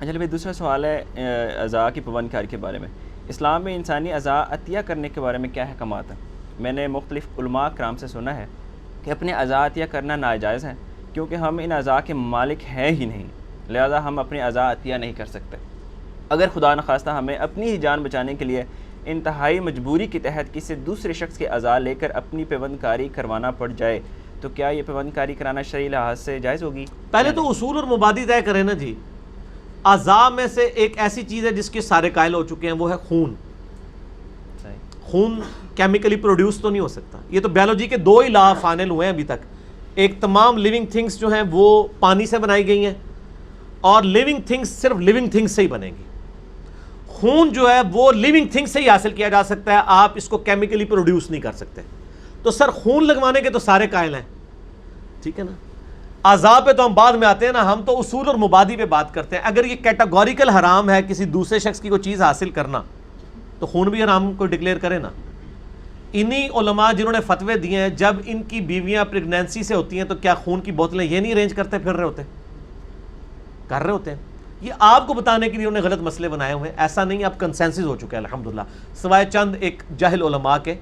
اچھا بھائی، دوسرا سوال ہے اعضاء کی پابند کاری کے بارے میں۔ اسلام میں انسانی اعضاء عطیہ کرنے کے بارے میں کیا احکامات ہیں؟ میں نے مختلف علماء کرام سے سنا ہے کہ اپنے اعضاء عطیہ کرنا ناجائز ہے، کیونکہ ہم ان اعضاء کے مالک ہیں ہی نہیں، لہذا ہم اپنے اعضاء عطیہ نہیں کر سکتے۔ اگر خدا نخواستہ ہمیں اپنی ہی جان بچانے کے لیے انتہائی مجبوری کے تحت کسی دوسرے شخص کے اعضاء لے کر اپنی پیوند کاری کروانا پڑ جائے تو کیا یہ پیوند کاری کرانا شرعی لحاظ سے جائز ہوگی؟ پہلے تو اصول اور مبادی طے کریں نا جی۔ اعضاء میں سے ایک ایسی چیز ہے جس کے سارے قائل ہو چکے ہیں، وہ ہے خون۔ خون کیمیکلی پروڈیوس تو نہیں ہو سکتا، یہ تو بیولوجی کے دو ہی لا فائنل ہوئے ہیں ابھی تک۔ ایک تمام لیونگ تھنگس جو ہیں وہ پانی سے بنائی گئی ہیں، اور لیونگ تھنگس صرف لیونگ تھنگس سے ہی بنیں گی۔ خون جو ہے وہ لیونگ تھنگ سے ہی حاصل کیا جا سکتا ہے، آپ اس کو کیمیکلی پروڈیوس نہیں کر سکتے۔ تو سر خون لگوانے کے تو سارے قائل ہیں، ٹھیک ہے نا۔ اعضاء پہ تو ہم بعد میں آتے ہیں نا، ہم تو اصول اور مبادی پہ بات کرتے ہیں۔ اگر یہ کیٹاگوریکل حرام ہے کسی دوسرے شخص کی کوئی چیز حاصل کرنا، تو خون بھی حرام کو ڈکلیئر کرے نا۔ انہی علماء جنہوں نے فتوے دیے ہیں، جب ان کی بیویاں پریگنینسی سے ہوتی ہیں تو کیا خون کی بوتلیں یہ نہیں ارینج کرتے پھر رہے ہوتے، کر رہے ہوتے ہیں؟ یہ آپ کو بتانے کے لیے انہوں نے غلط مسئلے بنائے ہوئے ہیں، ایسا نہیں، اب کنسنسس ہو چکا ہے الحمدللہ، سوائے چند ایک جاہل علماء کے۔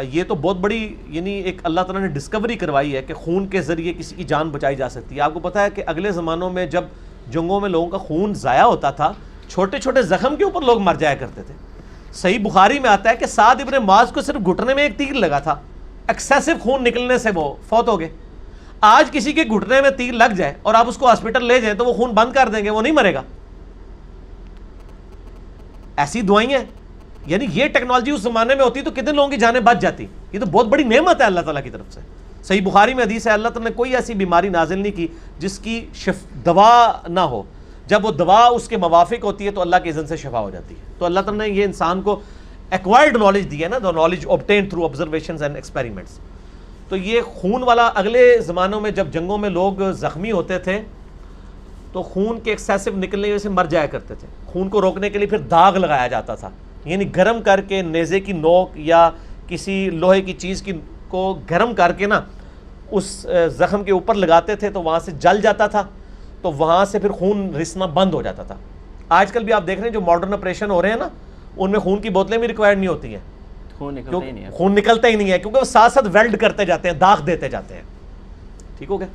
یہ تو بہت بڑی یعنی ایک اللہ تعالیٰ نے ڈسکوری کروائی ہے کہ خون کے ذریعے کسی کی جان بچائی جا سکتی ہے۔ آپ کو پتہ ہے کہ اگلے زمانوں میں جب جنگوں میں لوگوں کا خون ضائع ہوتا تھا، چھوٹے چھوٹے زخم کے اوپر لوگ مر جایا کرتے تھے۔ صحیح بخاری میں آتا ہے کہ سعد ابن معاذ کو صرف گھٹنے میں ایک تیر لگا تھا، ایکسیسو خون نکلنے سے وہ فوت ہو گئے۔ آج کسی کے گھٹنے میں تیر لگ جائے اور آپ اس کو ہاسپٹل لے جائیں تو وہ خون بند کر دیں گے، وہ نہیں مرے گا۔ ایسی دعائیں ہیں، یعنی یہ ٹیکنالوجی اس زمانے میں ہوتی تو کتنے لوگوں کی جانیں بچ جاتی۔ یہ تو بہت بڑی نعمت ہے اللہ تعالیٰ کی طرف سے۔ صحیح بخاری میں حدیث ہے، اللہ تعالیٰ نے کوئی ایسی بیماری نازل نہیں کی جس کی دوا نہ ہو، جب وہ دوا اس کے موافق ہوتی ہے تو اللہ کے اذن سے شفا ہو جاتی ہے۔ تو اللہ تعالیٰ نے یہ انسان کو ایکوائرڈ نالج دی ہے نا، the knowledge obtained through observations and experiments۔ تو یہ خون والا اگلے زمانوں میں جب جنگوں میں لوگ زخمی ہوتے تھے تو خون کے ایکسیسو نکلنے کی وجہ سے مر جایا کرتے تھے۔ خون کو روکنے کے لیے پھر داغ لگایا جاتا تھا، یعنی گرم کر کے نیزے کی نوک یا کسی لوہے کی چیز کی کو گرم کر کے نا اس زخم کے اوپر لگاتے تھے تو وہاں سے جل جاتا تھا، تو وہاں سے پھر خون رسنا بند ہو جاتا تھا۔ آج کل بھی آپ دیکھ رہے ہیں جو ماڈرن آپریشن ہو رہے ہیں نا، ان میں خون کی بوتلیں بھی ریکوائرڈ نہیں ہوتی ہیں، خون نکلتا ہی نہیں ہے، کیونکہ وہ ساتھ ساتھ ویلڈ کرتے جاتے ہیں، داغ دیتے جاتے ہیں۔ ٹھیک ہو گیا؟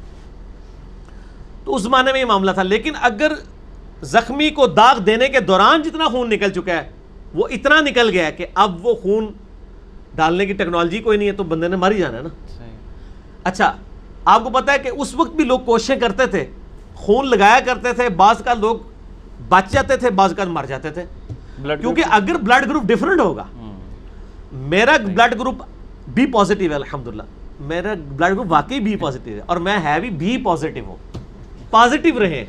تو اس زمانے میں یہ معاملہ تھا۔ لیکن اگر زخمی کو داغ دینے کے دوران جتنا خون نکل چکا ہے وہ اتنا نکل گیا ہے کہ اب وہ خون ڈالنے کی ٹیکنالوجی کوئی نہیں ہے، تو بندے نے مر ہی جانا ہے نا۔ اچھا، آپ کو پتا ہے کہ اس وقت بھی لوگ کوششیں کرتے تھے، خون لگایا کرتے تھے، بعض کا لوگ بچ جاتے تھے، بعض کا مر جاتے تھے، کیونکہ اگر بلڈ گروپ ڈیفرنٹ ہوگا، میرا بلڈ گروپ بی پازیٹیو ہے الحمدللہ، میرا بلڈ گروپ واقعی بی پازیٹیو ہے اور میں ہیوی بی پازیٹیو ہوں، پازیٹیو رہے،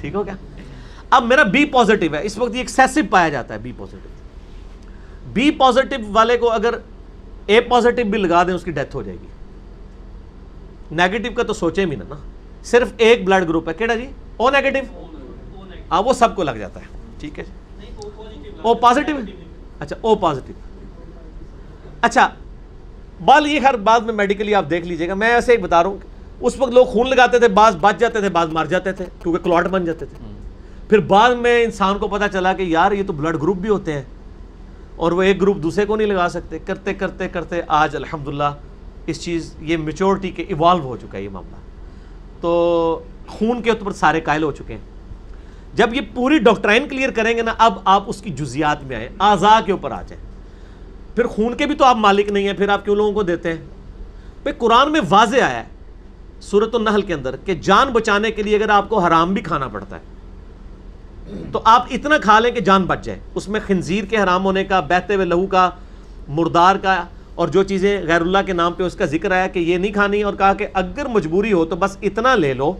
ٹھیک ہو گیا؟ اب میرا بی پازیٹیو ہے، اس وقت یہ ایکسیسو پایا جاتا ہے بی پازیٹیو۔ بی پازیٹیو والے کو اگر اے پازیٹیو بھی لگا دیں اس کی ڈیتھ ہو جائے گی۔ نیگیٹو کا تو سوچیں بھی نا، صرف ایک بلڈ گروپ ہے، کیڑا جی؟ او نیگیٹو، ہاں وہ سب کو لگ جاتا ہے، ٹھیک ہے؟ او پازیٹیو، اچھا او پازیٹیو، اچھا بال یہ ہر بعد میں میڈیکلی آپ دیکھ لیجئے گا، میں ایسے ہی بتا رہا ہوں کہ اس وقت لوگ خون لگاتے تھے، بعض بچ جاتے تھے، بعض مر جاتے تھے کیونکہ کلوٹ بن جاتے تھے۔ پھر بعد میں انسان کو پتہ چلا کہ یار یہ تو بلڈ گروپ بھی ہوتے ہیں اور وہ ایک گروپ دوسرے کو نہیں لگا سکتے، کرتے کرتے کرتے آج الحمدللہ اس چیز یہ میچورٹی کے ایوالو ہو چکا ہے یہ معاملہ۔ تو خون کے اوپر سارے قائل ہو چکے ہیں۔ جب یہ پوری ڈاکٹرائن کلیئر کریں گے نا، اب آپ اس کی جزیات میں آئیں، اعضاء کے اوپر آ جائیں۔ پھر خون کے بھی تو آپ مالک نہیں ہیں، پھر آپ کیوں لوگوں کو دیتے ہیں؟ پھر قرآن میں واضح آیا ہے سورۃ النحل کے اندر کہ جان بچانے کے لیے اگر آپ کو حرام بھی کھانا پڑتا ہے تو آپ اتنا کھا لیں کہ جان بچ جائے۔ اس میں خنزیر کے حرام ہونے کا، بہتے ہوئے لہو کا، مردار کا، اور جو چیزیں غیر اللہ کے نام پہ اس کا ذکر آیا کہ یہ نہیں کھانی، اور کہا کہ اگر مجبوری ہو تو بس اتنا لے لو۔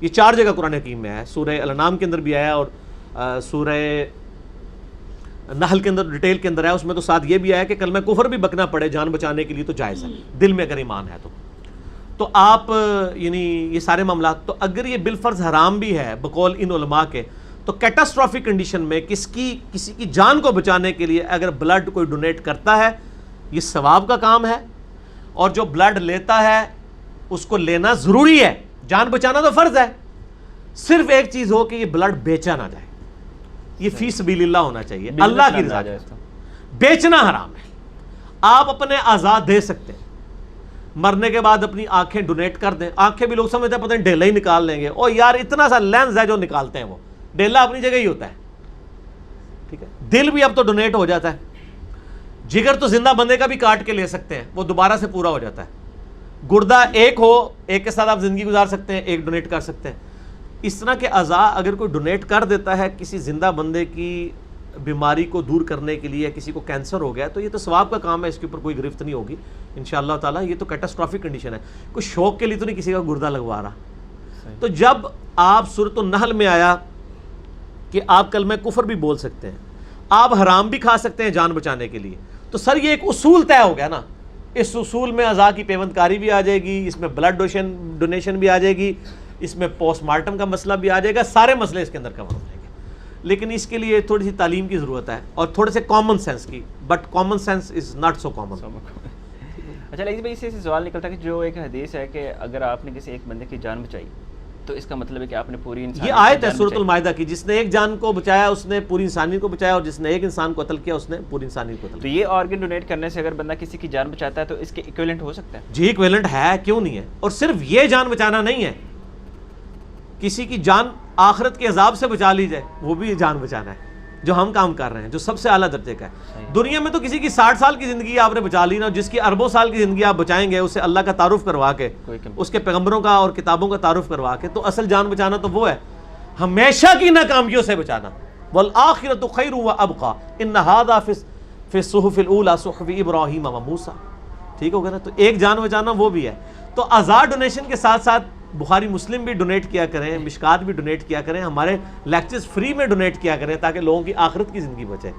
یہ 4 جگہ قرآن حکیم میں آیا، سورہ الانعام کے اندر بھی آیا اور سورہ نحل کے اندر ڈیٹیل کے اندر آیا، اس میں تو ساتھ یہ بھی آیا کہ کلمہ کفر بھی بکنا پڑے جان بچانے کے لیے تو جائز ہے، دل میں اگر ایمان ہے تو آپ یعنی یہ سارے معاملات۔ تو اگر یہ بالفرض حرام بھی ہے بقول ان علماء کے، تو کیٹاسٹرافک کنڈیشن میں کسی کی جان کو بچانے کے لیے اگر بلڈ کوئی ڈونیٹ کرتا ہے یہ ثواب کا کام ہے، اور جو بلڈ لیتا ہے اس کو لینا ضروری ہے۔ جان بچانا تو فرض ہے، صرف ایک چیز ہو کہ یہ بلڈ بیچا نہ جائے، یہ فی سبیل اللہ ہونا چاہیے، اللہ کی رضا کے ساتھ۔ بیچنا حرام ہے۔ آپ اپنے اعضاء دے سکتے ہیں، مرنے کے بعد اپنی آنکھیں ڈونیٹ کر دیں۔ آنکھیں بھی لوگ سمجھتے ہیں پتہ نہیں ڈھیلا ہی نکال لیں گے، اور یار اتنا سا لینز ہے جو نکالتے ہیں، وہ ڈھیلا اپنی جگہ ہی ہوتا ہے، ٹھیک ہے۔ دل بھی اب تو ڈونیٹ ہو جاتا ہے، جگر تو زندہ بندے کا بھی کاٹ کے لے سکتے ہیں، وہ دوبارہ سے پورا ہو جاتا ہے۔ گردہ ایک ہو، ایک کے ساتھ آپ زندگی گزار سکتے ہیں، ایک ڈونیٹ کر سکتے ہیں۔ اس طرح کے اعضاء اگر کوئی ڈونیٹ کر دیتا ہے کسی زندہ بندے کی بیماری کو دور کرنے کے لیے، کسی کو کینسر ہو گیا، تو یہ تو ثواب کا کام ہے، اس کے اوپر کوئی گرفت نہیں ہوگی انشاءاللہ تعالیٰ۔ یہ تو کیٹاسٹرافک کنڈیشن ہے، کوئی شوق کے لیے تو نہیں کسی کا گردہ لگوا رہا۔ تو جب آپ سورۃ النحل میں آیا کہ آپ کلمہ کفر بھی بول سکتے ہیں، آپ حرام بھی کھا سکتے ہیں جان بچانے کے لیے، تو سر یہ ایک اصول طے ہو گیا نا۔ اس اصول میں اعضاء کی پیوند کاری بھی آ جائے گی، اس میں بلڈ ڈونیشن بھی آ جائے گی، اس میں پوسٹ مارٹم کا مسئلہ بھی آ جائے گا، سارے مسئلے اس کے اندر کور ہو جائیں گے۔ لیکن اس کے لیے تھوڑی سی تعلیم کی ضرورت ہے اور تھوڑے سے کامن سینس کی، but common sense is not so common. اچھا لذیذ بھائی، اس سے سوال نکلتا ہے کہ جو ایک حدیث ہے کہ اگر آپ نے کسی ایک بندے کی جان بچائی تو اس کا مطلب ہے کہ آپ نے پوری انسان، یہ آیت ہے سورۃ المائدہ کی، جس نے ایک جان کو بچایا اس نے پوری انسانیت کو بچایا، اور جس نے ایک انسان کو قتل کیا اس نے پوری انسانیت کو قتل تو کیا۔ یہ آرگن ڈونیٹ کرنے سے اگر بندہ کسی کی جان بچاتا ہے تو اس کے ایکویلنٹ ہو سکتا ہے؟ جی ایکویلنٹ ہے، کیوں نہیں ہے؟ اور صرف یہ جان بچانا نہیں ہے، کسی کی جان آخرت کے عذاب سے بچا لی جائے، وہ بھی جان بچانا ہے، جو ہم کام کر رہے ہیں، جو سب سے اعلیٰ درجے کا ہے۔ دنیا میں تو کسی کی 60 سال کی زندگی آپ نے بچا لی نا، جس کی اربوں سال کی زندگی آپ بچائیں گے، اسے اللہ کا تعارف کروا کے، اس کے پیغمبروں کا اور کتابوں کا تعارف کروا کے، تو اصل جان بچانا تو وہ ہے، ہمیشہ کی ناکامیوں سے بچانا۔ وَالْآخِرَةُ خَيْرٌ وَأَبْقَىٰ إِنَّ هَٰذَا فِي الصُّحُفِ الْأُولَىٰ صُحُفِ إِبْرَاهِيمَ وَمُوسَىٰ۔ ٹھیک ہو گیا نا؟ تو ایک جان بچانا وہ بھی ہے۔ تو اعضاء ڈونیشن کے ساتھ ساتھ بخاری مسلم بھی ڈونیٹ کیا کریں، مشکات بھی ڈونیٹ کیا کریں، ہمارے لیکچرز فری میں ڈونیٹ کیا کریں، تاکہ لوگوں کی آخرت کی زندگی بچے۔